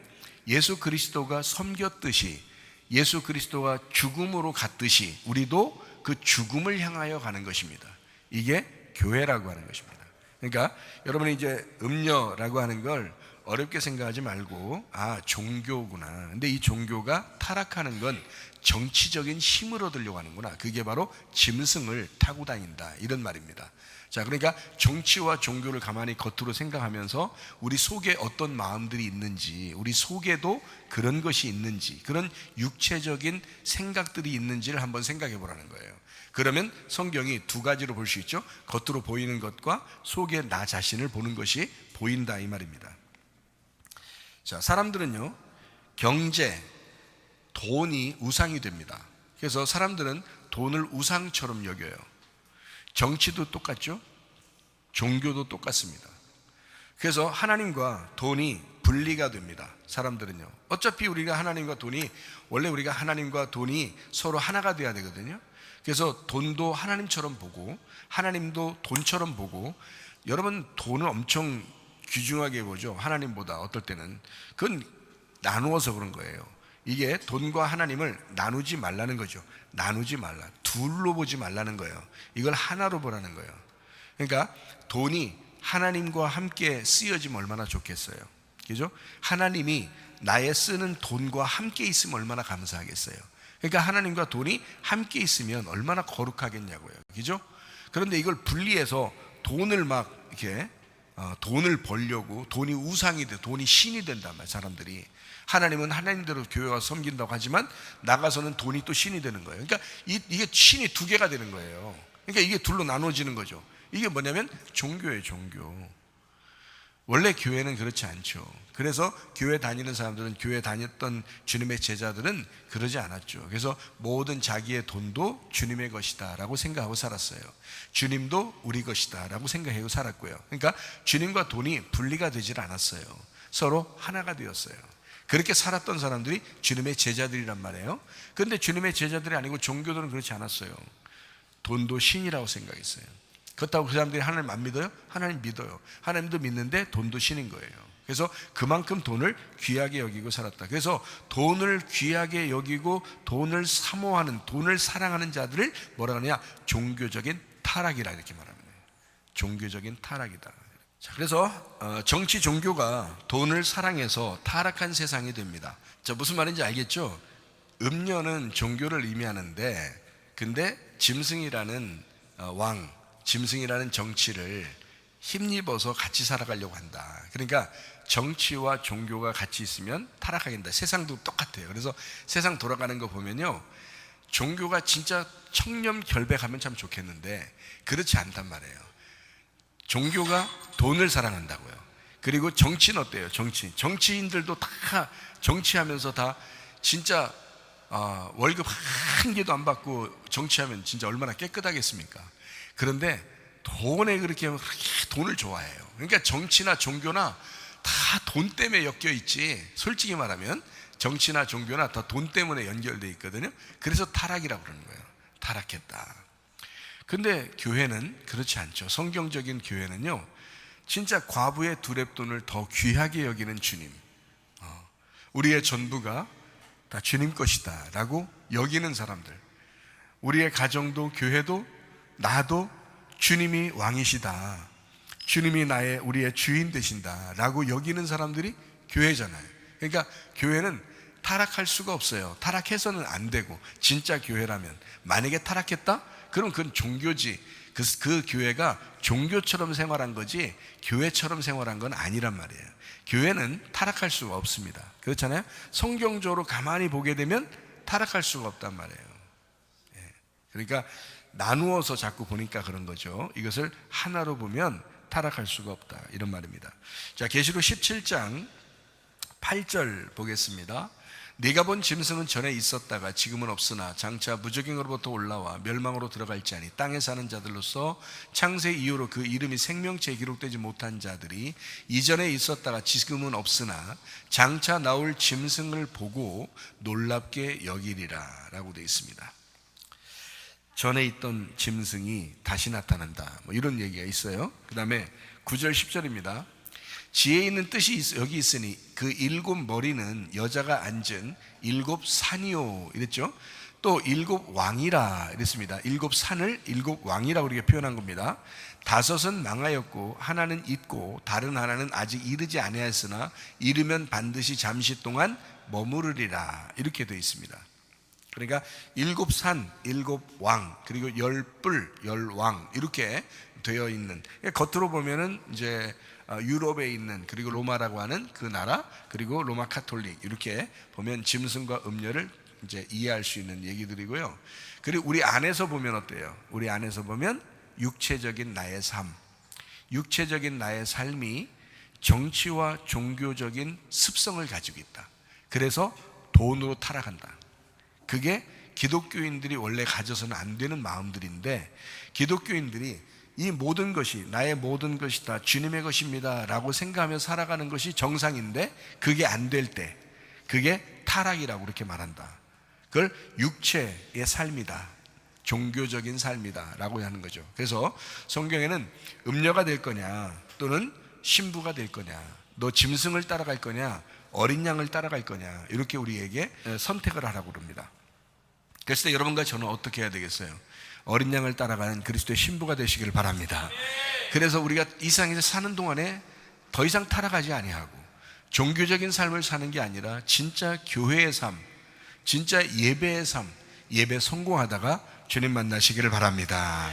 예수 그리스도가 섬겼듯이, 예수 그리스도가 죽음으로 갔듯이 우리도 그 죽음을 향하여 가는 것입니다. 이게 교회라고 하는 것입니다. 그러니까 여러분이 이제 음녀라고 하는 걸 어렵게 생각하지 말고, 종교구나. 근데 이 종교가 타락하는 건 정치적인 힘을 얻으려고 하는구나. 그게 바로 짐승을 타고 다닌다, 이런 말입니다. 자, 그러니까 정치와 종교를 가만히 겉으로 생각하면서 우리 속에 어떤 마음들이 있는지, 우리 속에도 그런 것이 있는지, 그런 육체적인 생각들이 있는지를 한번 생각해 보라는 거예요. 그러면 성경이 두 가지로 볼 수 있죠. 겉으로 보이는 것과 속에 나 자신을 보는 것이 보인다, 이 말입니다. 자, 사람들은요, 경제, 돈이 우상이 됩니다. 그래서 사람들은 돈을 우상처럼 여겨요. 정치도 똑같죠. 종교도 똑같습니다. 그래서 하나님과 돈이 분리가 됩니다. 사람들은요, 어차피 우리가 하나님과 돈이, 원래 우리가 하나님과 돈이 서로 하나가 돼야 되거든요. 그래서 돈도 하나님처럼 보고 하나님도 돈처럼 보고, 여러분 돈을 엄청 귀중하게 보죠. 하나님보다 어떨 때는. 그건 나누어서 그런 거예요. 이게 돈과 하나님을 나누지 말라는 거죠. 나누지 말라, 둘로 보지 말라는 거예요. 이걸 하나로 보라는 거예요. 그러니까 돈이 하나님과 함께 쓰여지면 얼마나 좋겠어요. 그죠? 하나님이 나의 쓰는 돈과 함께 있으면 얼마나 감사하겠어요. 그러니까 하나님과 돈이 함께 있으면 얼마나 거룩하겠냐고요. 그죠? 그런데 이걸 분리해서 돈을 막 이렇게 돈을 벌려고 돈이 우상이 돼, 돈이 신이 된단 말이에요. 사람들이 하나님은 하나님대로 교회와 섬긴다고 하지만 나가서는 돈이 또 신이 되는 거예요. 그러니까 이게 신이 두 개가 되는 거예요. 그러니까 이게 둘로 나눠지는 거죠. 이게 뭐냐면 종교예요, 종교. 원래 교회는 그렇지 않죠. 그래서 교회 다니는 사람들은, 교회 다녔던 주님의 제자들은 그러지 않았죠. 그래서 모든 자기의 돈도 주님의 것이다 라고 생각하고 살았어요. 주님도 우리 것이다 라고 생각하고 살았고요. 그러니까 주님과 돈이 분리가 되질 않았어요. 서로 하나가 되었어요. 그렇게 살았던 사람들이 주님의 제자들이란 말이에요. 그런데 주님의 제자들이 아니고 종교들은 그렇지 않았어요. 돈도 신이라고 생각했어요. 그렇다고 그 사람들이 하나님 안 믿어요? 하나님 믿어요. 하나님도 믿는데 돈도 신인 거예요. 그래서 그만큼 돈을 귀하게 여기고 살았다. 그래서 돈을 귀하게 여기고 돈을 사모하는, 돈을 사랑하는 자들을 뭐라 하느냐? 종교적인 타락이라 이렇게 말합니다. 종교적인 타락이다. 자, 그래서 정치 종교가 돈을 사랑해서 타락한 세상이 됩니다. 자, 무슨 말인지 알겠죠? 음료는 종교를 의미하는데, 근데 짐승이라는 왕, 짐승이라는 정치를 힘입어서 같이 살아가려고 한다. 그러니까 정치와 종교가 같이 있으면 타락하게 된다. 세상도 똑같아요. 그래서 세상 돌아가는 거 보면요, 종교가 진짜 청렴결백하면 참 좋겠는데 그렇지 않단 말이에요. 종교가 돈을 사랑한다고요. 그리고 정치는 어때요? 정치인들도 다 정치하면서 다 진짜 월급 한 개도 안 받고 정치하면 진짜 얼마나 깨끗하겠습니까? 그런데 돈에 그렇게 돈을 좋아해요. 그러니까 정치나 종교나 다 돈 때문에 엮여 있지, 솔직히 말하면 정치나 종교나 다 돈 때문에 연결되어 있거든요. 그래서 타락이라고 그러는 거예요. 타락했다. 근데 교회는 그렇지 않죠. 성경적인 교회는요, 진짜 과부의 두렙돈을 더 귀하게 여기는 주님, 우리의 전부가 다 주님 것이다 라고 여기는 사람들, 우리의 가정도 교회도 나도 주님이 왕이시다, 주님이 우리의 주인 되신다 라고 여기는 사람들이 교회잖아요. 그러니까 교회는 타락할 수가 없어요. 타락해서는 안 되고, 진짜 교회라면 만약에 타락했다? 그럼 그건 종교지. 그 교회가 종교처럼 생활한 거지 교회처럼 생활한 건 아니란 말이에요. 교회는 타락할 수가 없습니다. 그렇잖아요. 성경적으로 가만히 보게 되면 타락할 수가 없단 말이에요. 그러니까 나누어서 자꾸 보니까 그런 거죠. 이것을 하나로 보면 타락할 수가 없다, 이런 말입니다. 자, 계시록 17장 8절 보겠습니다. 네가 본 짐승은 전에 있었다가 지금은 없으나 장차 무적행으로부터 올라와 멸망으로 들어갈지아니 땅에 사는 자들로서 창세 이후로 그 이름이 생명체에 기록되지 못한 자들이 이전에 있었다가 지금은 없으나 장차 나올 짐승을 보고 놀랍게 여기리라 라고 되어 있습니다. 전에 있던 짐승이 다시 나타난다, 뭐 이런 얘기가 있어요. 그 다음에 9절 10절입니다. 지혜 있는 뜻이 여기 있으니 그 7 머리는 여자가 앉은 7 산이요 이랬죠. 또 7 왕이라 이랬습니다. 7 산을 7 왕이라고 이렇게 표현한 겁니다. 5은 망하였고 하나는 있고 다른 하나는 아직 이르지 아니하였으나 이르면 반드시 잠시 동안 머무르리라, 이렇게 되어 있습니다. 그러니까 7 산, 7 왕, 그리고 10뿔, 10왕 이렇게 되어 있는, 겉으로 보면은 이제 유럽에 있는, 그리고 로마라고 하는 그 나라, 그리고 로마 카톨릭, 이렇게 보면 짐승과 음녀를 이제 이해할 수 있는 얘기들이고요. 그리고 우리 안에서 보면 어때요? 우리 안에서 보면 육체적인 나의 삶, 육체적인 나의 삶이 정치와 종교적인 습성을 가지고 있다. 그래서 돈으로 타락한다. 그게 기독교인들이 원래 가져서는 안 되는 마음들인데, 기독교인들이 이 모든 것이 나의 모든 것이 다 주님의 것입니다 라고 생각하며 살아가는 것이 정상인데, 그게 안 될 때 그게 타락이라고 그렇게 말한다. 그걸 육체의 삶이다, 종교적인 삶이다 라고 하는 거죠. 그래서 성경에는 음녀가 될 거냐 또는 신부가 될 거냐, 너 짐승을 따라갈 거냐 어린 양을 따라갈 거냐, 이렇게 우리에게 선택을 하라고 그럽니다. 그래서 여러분과 저는 어떻게 해야 되겠어요? 어린 양을 따라가는 그리스도의 신부가 되시기를 바랍니다. 그래서 우리가 이 세상에서 사는 동안에 더 이상 타락하지 아니하고 종교적인 삶을 사는 게 아니라 진짜 교회의 삶, 진짜 예배의 삶, 예배 성공하다가 주님 만나시기를 바랍니다.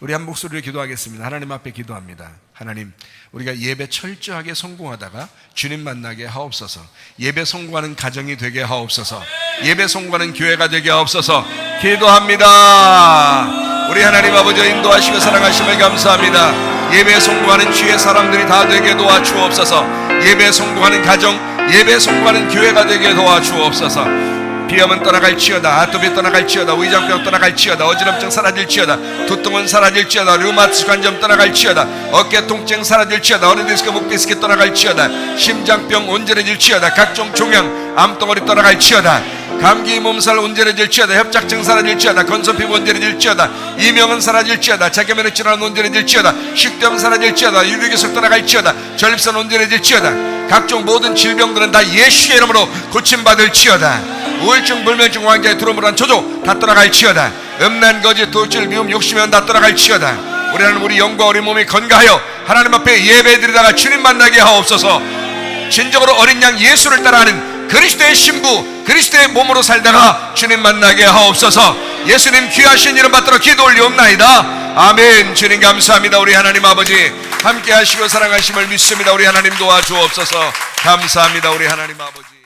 우리 한 목소리로 기도하겠습니다. 하나님 앞에 기도합니다. 하나님, 우리가 예배 철저하게 성공하다가 주님 만나게 하옵소서. 예배 성공하는 가정이 되게 하옵소서. 예배 성공하는 교회가 되게 하옵소서. 기도합니다. 우리 하나님 아버지 인도하시고 사랑하심을 감사합니다. 예배 성공하는 주의 사람들이 다 되게 도와주옵소서. 예배 성공하는 가정, 예배 성공하는 교회가 되게 도와주옵소서. 비염은 떠나갈지어다, 아토피 떠나갈지어다, 위장병 떠나갈지어다, 어지럼증 사라질지어다, 두통은 사라질지어다, 류마티스 관점 떠나갈지어다, 어깨 통증 사라질지어다, 허리디스크 목디스크 떠나갈지어다, 심장병 온전해질지어다, 각종 종양 암덩어리 떠나갈지어다, 감기 몸살 온전해질지어다, 협착증 사라질지어다, 건선피부 온전해질지어다, 이명은 사라질지어다, 자기면역 질환 온전해질지어다, 식도염 사라질지어다, 유리기석 떠나갈지어다, 전립선 온전해질지어다, 각종 모든 질병들은 다 예수의 이름으로 고침받을지어다. 우울증, 불면증, 왕자의 두루무란 조조 다 떠나갈지어다. 음란, 거짓, 돌질, 미움, 욕심은 다 떠나갈지어다. 우리 하나님, 우리 영과 우리 몸이 건강하여 하나님 앞에 예배드리다가 주님 만나게 하옵소서. 진정으로 어린 양 예수를 따라하는 그리스도의 신부, 그리스도의 몸으로 살다가 주님 만나게 하옵소서. 예수님 귀하신 이름 받들어 기도 올리옵나이다. 아멘. 주님 감사합니다. 우리 하나님 아버지 함께 하시고 사랑하심을 믿습니다. 우리 하나님 도와주옵소서. 감사합니다. 우리 하나님 아버지.